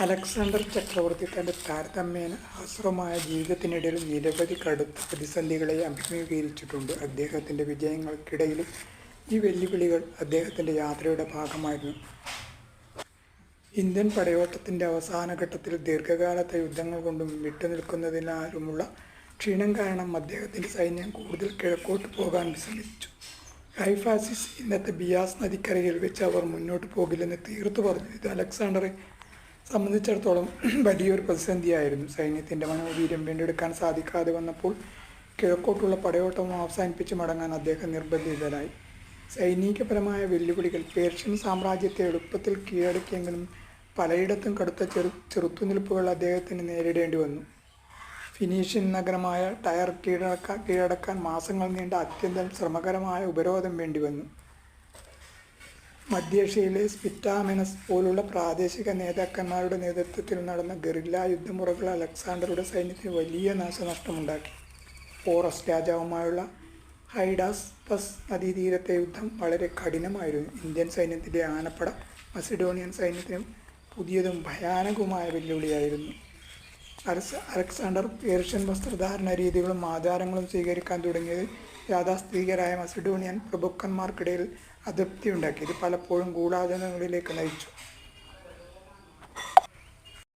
Alexander ചക്രവർത്തി തൻ്റെ താരതമ്യേന ഹ്രസ്വമായ ജീവിതത്തിനിടയിൽ നിരവധി കടുത്ത പ്രതിസന്ധികളെ അഭിമുഖീകരിച്ചിട്ടുണ്ട്. അദ്ദേഹത്തിൻ്റെ വിജയങ്ങൾക്കിടയിലും ഈ വെല്ലുവിളികൾ അദ്ദേഹത്തിൻ്റെ യാത്രയുടെ ഭാഗമായിരുന്നു. ഇന്ത്യൻ പടയോട്ടത്തിൻ്റെ അവസാന ഘട്ടത്തിൽ ദീർഘകാലത്തെ യുദ്ധങ്ങൾ കൊണ്ടും വിട്ടുനിൽക്കുന്നതിനാലുമുള്ള ക്ഷീണം കാരണം അദ്ദേഹത്തിൻ്റെ സൈന്യം കൂടുതൽ കിഴക്കോട്ട് പോകാൻ വിസമ്മതിച്ചു. ഹൈഫാസിസ്, ഇന്നത്തെ ബിയാസ് നദിക്കരയിൽ വെച്ച് അവർ മുന്നോട്ട് പോകില്ലെന്ന് തീർത്തു പറഞ്ഞു. ഇത് അലക്സാണ്ടറെ സംബന്ധിച്ചിടത്തോളം വലിയൊരു പ്രതിസന്ധിയായിരുന്നു. സൈന്യത്തിൻ്റെ മനോവീര്യം വീണ്ടെടുക്കാൻ സാധിക്കാതെ വന്നപ്പോൾ കിഴക്കോട്ടുള്ള പടയോട്ടം അവസാനിപ്പിച്ച് മടങ്ങാൻ അദ്ദേഹം നിർബന്ധിതനായി. സൈനികപരമായ വെല്ലുവിളികൾ പേർഷ്യൻ സാമ്രാജ്യത്തെ എളുപ്പത്തിൽ കീഴടക്കിയെങ്കിലും പലയിടത്തും കടുത്ത ചെറുത്തുനിൽപ്പുകൾ അദ്ദേഹത്തിന് നേരിടേണ്ടി വന്നു. ഫിനീഷ്യൻ നഗരമായ ടയർ കീഴടക്കാൻ മാസങ്ങൾ നീണ്ട അത്യന്തം ശ്രമകരമായ ഉപരോധം വേണ്ടിവന്നു. മധ്യേഷ്യയിലെ സ്പിറ്റാമെനസ് പോലുള്ള പ്രാദേശിക നേതാക്കന്മാരുടെ നേതൃത്വത്തിൽ നടന്ന ഗറില്ല യുദ്ധമുറകൾ അലക്സാണ്ടറുടെ സൈന്യത്തിന് വലിയ നാശനഷ്ടമുണ്ടാക്കി. പോറസ് രാജാവുമായുള്ള ഹൈഡാസ്പസ് നദീതീരത്തെ യുദ്ധം വളരെ കഠിനമായിരുന്നു. ഇന്ത്യൻ സൈന്യത്തിൻ്റെ ആനപ്പട മസിഡോണിയൻ സൈന്യത്തിനും പുതിയതും ഭയാനകവുമായ വെല്ലുവിളിയായിരുന്നു. അലക്സാണ്ടർ പേർഷ്യൻ വസ്ത്രധാരണ രീതികളും ആചാരങ്ങളും സ്വീകരിക്കാൻ തുടങ്ങിയത് യാഥാസ്ഥിതികരായ മസിഡോണിയൻ പ്രഭുക്കന്മാർക്കിടയിൽ അതൃപ്തിയുണ്ടാക്കി. ഇത് പലപ്പോഴും ഗൂഢാചരണങ്ങളിലേക്ക് നയിച്ചു.